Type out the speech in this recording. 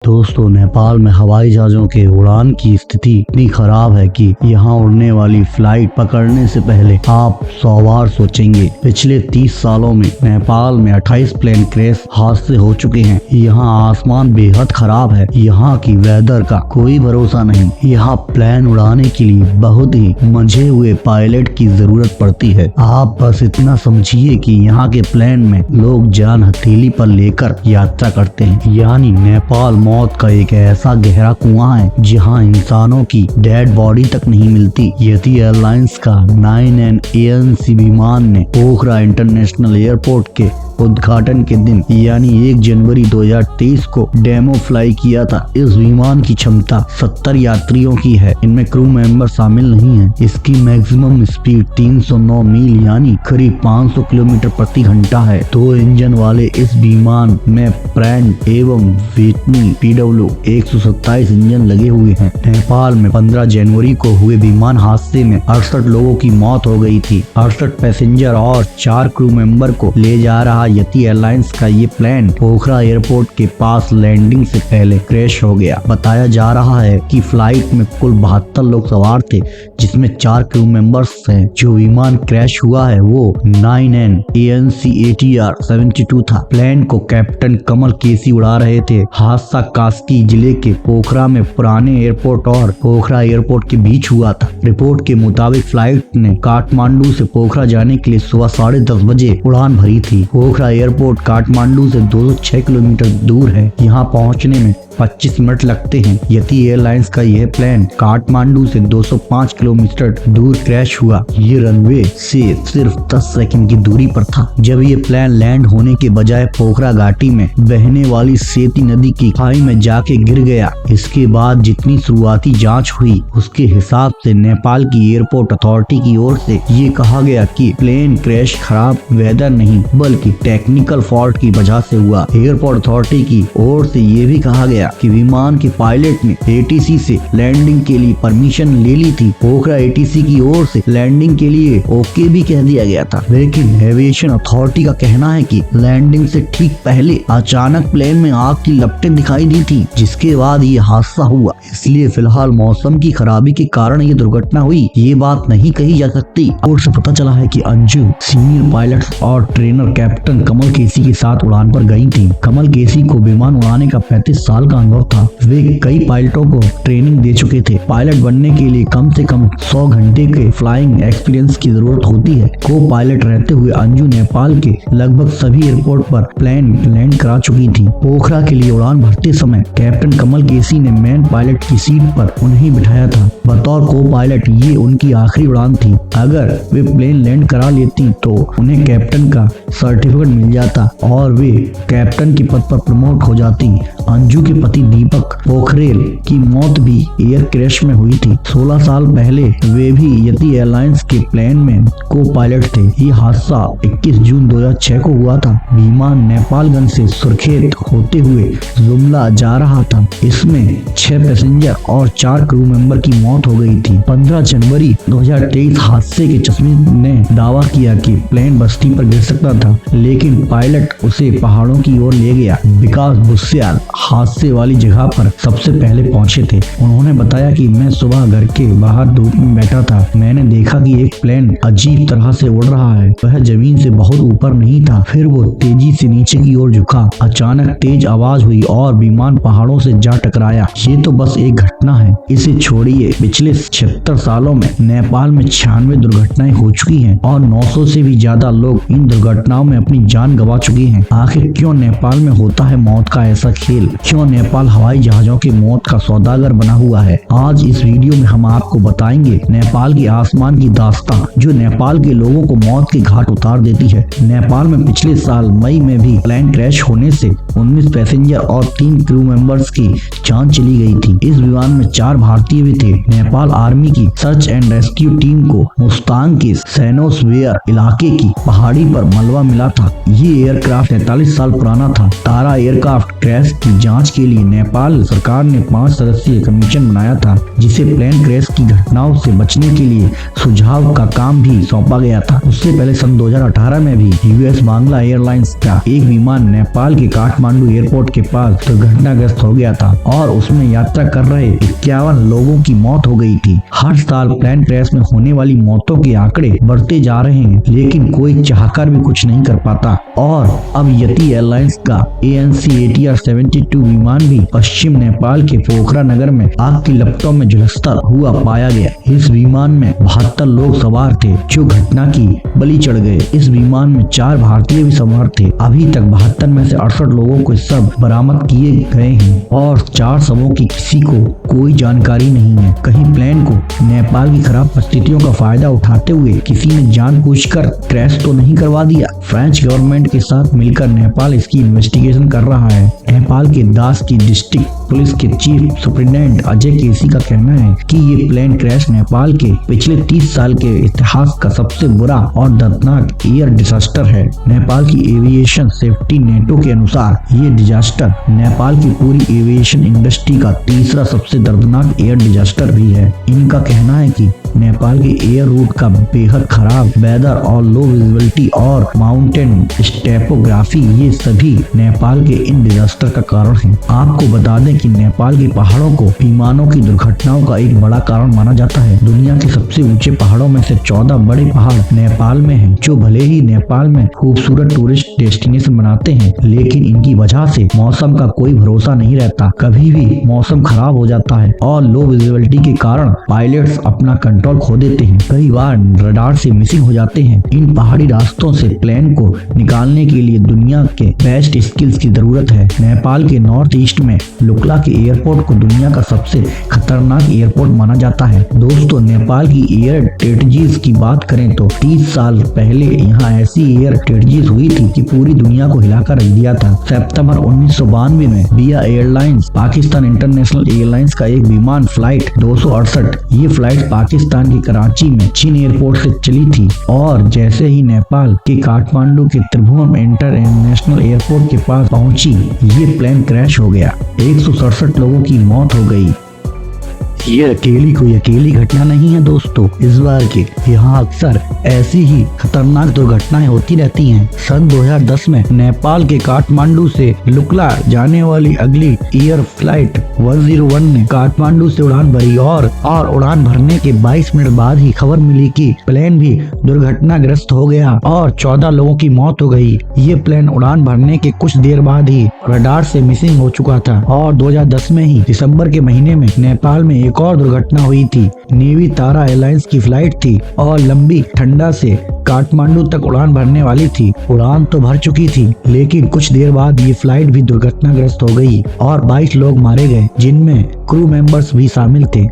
दोस्तों, नेपाल में हवाई जहाजों के उड़ान की स्थिति इतनी खराब है कि यहाँ उड़ने वाली फ्लाइट पकड़ने से पहले आप 100 बार सोचेंगे। पिछले 30 सालों में नेपाल में 28 प्लेन क्रैश हादसे हो चुके हैं। यहाँ आसमान बेहद खराब है। यहाँ की वेदर का कोई भरोसा नहीं। यहाँ प्लेन उड़ाने के लिए बहुत ही मंझे हुए पायलट की जरूरत पड़ती है। आप बस इतना समझिए कि यहाँ के प्लेन में लोग जान हथेली पर लेकर यात्रा करते हैं। यानी नेपाल मौत का एक ऐसा गहरा कुआं है जहां इंसानों की डेड बॉडी तक नहीं मिलती। यति एयरलाइंस का 9N ANC विमान ने पोखरा इंटरनेशनल एयरपोर्ट के उद्घाटन के दिन यानी 1 जनवरी 2023 को डेमो फ्लाई किया था। इस विमान की क्षमता 70 यात्रियों की है। इनमें क्रू मेंबर शामिल नहीं है। इसकी मैक्सिमम स्पीड 309 मील यानी करीब 500 किलोमीटर प्रति घंटा है। 2 इंजन वाले इस विमान में प्रैंड एवं विटनी PW 127 इंजन लगे हुए हैं। नेपाल में 15 जनवरी को हुए विमान हादसे में 68 लोगों की मौत हो गई थी। 68 पैसेंजर और 4 क्रू मेंबर को ले जा रहा यति एयरलाइंस का ये प्लेन पोखरा एयरपोर्ट के पास लैंडिंग से पहले क्रैश हो गया। बताया जा रहा है कि फ्लाइट में कुल 72 लोग सवार थे, जिसमें 4 क्रू मेंबर्स हैं। जो विमान क्रैश हुआ है वो 9N ANC ATR 72 था। प्लेन को कैप्टन कमल केसी उड़ा रहे थे। हादसा कास्की जिले के पोखरा में पुराने एयरपोर्ट और पोखरा एयरपोर्ट के बीच हुआ था। रिपोर्ट के मुताबिक फ्लाइट ने काठमांडू से पोखरा जाने के लिए सुबह 10:30 बजे उड़ान भरी थी। पोखरा एयरपोर्ट काठमांडू से 206 किलोमीटर दूर है। यहाँ पहुँचने में 25 मिनट लगते हैं। यति एयरलाइंस का यह प्लेन काठमांडू से 205 किलोमीटर दूर क्रैश हुआ। ये रनवे से सिर्फ 10 सेकंड की दूरी पर था जब ये प्लेन लैंड होने के बजाय पोखरा घाटी में बहने वाली सेती नदी की खाई में जाके गिर गया। इसके बाद जितनी शुरुआती जांच हुई उसके हिसाब से नेपाल की एयरपोर्ट अथॉरिटी की ओर से ये कहा गया कि प्लेन क्रैश खराब वेदर नहीं बल्कि टेक्निकल फॉल्ट की वजह से हुआ। एयरपोर्ट अथॉरिटी की ओर से ये भी कहा गया कि विमान के पायलट ने ATC से लैंडिंग के लिए परमिशन ले ली थी। पोखरा ATC की ओर से लैंडिंग के लिए ओके भी कह दिया गया था, लेकिन एविएशन अथॉरिटी का कहना है कि लैंडिंग से ठीक पहले अचानक प्लेन में आग की लपटें दिखाई दी थी, जिसके बाद ये हादसा हुआ। इसलिए फिलहाल मौसम की खराबी के कारण ये दुर्घटना हुई, ये बात नहीं कही जा सकती। और से पता चला है कि अंजू सीनियर पायलट और ट्रेनर कैप्टन कमल केसी के साथ उड़ान पर गई थी। कमल केसी को विमान उड़ाने का 35 साल का अनुभव था। वे कई पायलटों को ट्रेनिंग दे चुके थे। पायलट बनने के लिए कम से कम 100 घंटे के फ्लाइंग एक्सपीरियंस की जरूरत होती है। को पायलट रहते हुए अंजू नेपाल के लगभग सभी एयरपोर्ट पर प्लेन लैंड करा चुकी थी। पोखरा के लिए उड़ान भरते समय कैप्टन कमल केसी ने मेन पायलट की सीट पर उन्हें बिठाया था। बतौर को पायलट ये उनकी आखिरी उड़ान थी। अगर वे प्लेन लैंड करा लेती तो उन्हें कैप्टन का सर्टिफिकेट मिल जाता और वे कैप्टन के पद पर प्रमोट हो जाती। अंजू के पति दीपक पोखरेल की मौत भी एयर क्रैश में हुई थी। 16 साल पहले वे भी यति एयरलाइंस के प्लेन में को पायलट थे। ये हादसा 21 जून 2006 को हुआ था। विमान नेपालगंज से सुर्खेत होते हुए जुमला जा रहा था। इसमें 6 पैसेंजर और 4 क्रू मेंबर की मौत हो गई थी। 15 जनवरी 2023 हादसे के चश्मे ने दावा किया कि प्लेन बस्ती पर गिर सकता था, लेकिन पायलट उसे पहाड़ों की ओर ले गया। विकास बुस्याल हादसे वाली जगह पर सबसे पहले पहुंचे थे। उन्होंने बताया कि मैं सुबह घर के बाहर धूप में बैठा था। मैंने देखा कि एक प्लेन अजीब तरह से उड़ रहा है। वह जमीन से बहुत ऊपर नहीं था। फिर वो तेजी से नीचे की ओर झुका। अचानक तेज आवाज हुई और विमान पहाड़ों से जा टकराया। ये तो बस एक घटना है, इसे छोड़िए। पिछले 76 सालों में नेपाल में 96 दुर्घटनाएं हो चुकी हैं और 900 से भी ज्यादा लोग इन दुर्घटनाओं में अपनी जान गंवा चुके हैं। आखिर क्यों नेपाल में होता है मौत का ऐसा खेल? क्यों नेपाल हवाई जहाजों की मौत का सौदागर बना हुआ है? आज इस वीडियो में हम आपको बताएंगे नेपाल की आसमान की दास्तां जो नेपाल के लोगों को मौत के घाट उतार देती है। नेपाल में पिछले साल मई में भी प्लेन क्रैश होने से 19 पैसेंजर और 3 क्रू मेंबर्स की जान चली गई थी। इस विमान में 4 भारतीय भी थे। नेपाल आर्मी की सर्च एंड रेस्क्यू टीम को मुस्तांग के सैनोसवेयर इलाके की पहाड़ी पर मलबा मिला था। ये एयरक्राफ्ट 43 साल पुराना था। तारा एयरक्राफ्ट क्रैश की जांच के लिए नेपाल सरकार ने 5 सदस्यीय कमीशन बनाया था, जिसे प्लेन क्रैश की घटनाओं से बचने के लिए सुझाव का काम भी सौंपा गया था। उससे पहले सन 2018 में भी यूएस बांग्ला एयरलाइंस का एक विमान नेपाल के काठमांडू एयरपोर्ट के पास दुर्घटनाग्रस्त हो गया था और उसमें यात्रा कर रहे 51 लोगों की मौत हो गई थी। हर साल प्लेन क्रैश में होने वाली मौतों के आंकड़े बढ़ते जा रहे हैं, लेकिन कोई चाहकर भी कुछ नहीं कर पाता। और अब यति एयरलाइंस का ANC ATR 72 विमान भी पश्चिम नेपाल के पोखरा नगर में आग की लपटों में झुलसता हुआ पाया गया। इस विमान में 72 लोग सवार थे जो घटना की बलि चढ़ गए। इस विमान में 4 भारतीय भी सवार थे। अभी तक 72 में से 68 लोगों को सब बरामद किए गए हैं और 4 शवों की किसी को कोई जानकारी नहीं है। कहीं प्लेन को नेपाल की खराब परिस्थितियों का फायदा उठाते हुए किसी ने जानबूझकर क्रैश तो नहीं करवा दिया। फ्रेंच गवर्नमेंट के साथ मिलकर नेपाल इसकी इन्वेस्टिगेशन कर रहा है। नेपाल के दास की डिस्ट्रिक्ट पुलिस के चीफ सुपरिटेंडेंट अजय केसी का कहना है कि ये प्लेन क्रैश नेपाल के पिछले 30 साल के इतिहास का सबसे बुरा और दर्दनाक एयर डिजास्टर है। नेपाल की एविएशन सेफ्टी नेटो के अनुसार ये डिजास्टर नेपाल की पूरी एविएशन इंडस्ट्री का तीसरा सबसे दर्दनाक एयर डिजास्टर भी है। इनका कहना है कि नेपाल के एयर रूट का बेहद खराब वेदर और लो विजिबिलिटी और माउंटेन टोपोग्राफी ये सभी नेपाल के इन डिजास्टर का कारण है। आपको बता दें कि नेपाल के पहाड़ों को विमानों की दुर्घटनाओं का एक बड़ा कारण माना जाता है। दुनिया के सबसे ऊंचे पहाड़ों में से 14 बड़े पहाड़ नेपाल में हैं, जो भले ही नेपाल में खूबसूरत टूरिस्ट डेस्टिनेशन बनाते हैं, लेकिन इनकी वजह से मौसम का कोई भरोसा नहीं रहता। कभी भी मौसम खराब हो जाता है और लो विजिबिलिटी के कारण पायलट्स अपना कंट्रोल खो देते हैं। कई बार रडार से मिसिंग हो जाते हैं। इन पहाड़ी रास्तों से प्लेन को निकालने के लिए दुनिया के बेस्ट स्किल्स की जरूरत है। नेपाल के नॉर्थ ईस्ट में लुक्ला के एयरपोर्ट को दुनिया का सबसे खतरनाक एयरपोर्ट माना जाता है। दोस्तों, नेपाल की एयर ट्रेजेडीज की बात करें तो 30 साल पहले यहाँ ऐसी एयर ट्रेजेडीज हुई थी कि पूरी दुनिया को हिलाकर रख दिया था। सितंबर 1992 में बिया एयरलाइंस पाकिस्तान इंटरनेशनल एयरलाइंस का एक विमान फ्लाइट 268 ये फ्लाइट पाकिस्तान के कराची में चीन एयरपोर्ट से चली थी और जैसे ही नेपाल के काठमांडू के त्रिभुवन इंटरनेशनल एयरपोर्ट के पास पहुंची, ये प्लेन क्रैश हो गया। 167 लोगों की मौत हो गई। ये कोई अकेली घटना नहीं है दोस्तों। इस बार के यहाँ अक्सर ऐसी ही खतरनाक दुर्घटनाएं होती रहती हैं। सन 2010 में नेपाल के काठमांडू से लुक्ला जाने वाली अगली एयर फ्लाइट 101 ने काठमांडू से उड़ान भरी और उड़ान भरने के 22 मिनट बाद ही खबर मिली कि प्लेन भी दुर्घटनाग्रस्त हो गया और 14 लोगों की मौत हो गई। ये प्लेन उड़ान भरने के कुछ देर बाद ही रडार से मिसिंग हो चुका था और 2010 में ही दिसंबर के महीने में नेपाल में एक और दुर्घटना हुई थी। नेवी तारा एयरलाइंस की फ्लाइट थी और लंबी ठंडा से काठमांडू तक उड़ान भरने वाली थी। उड़ान तो भर चुकी थी, लेकिन कुछ देर बाद ये फ्लाइट भी दुर्घटनाग्रस्त हो गई और 22 लोग मारे गए, जिनमें क्रू मेंबर्स भी शामिल थे।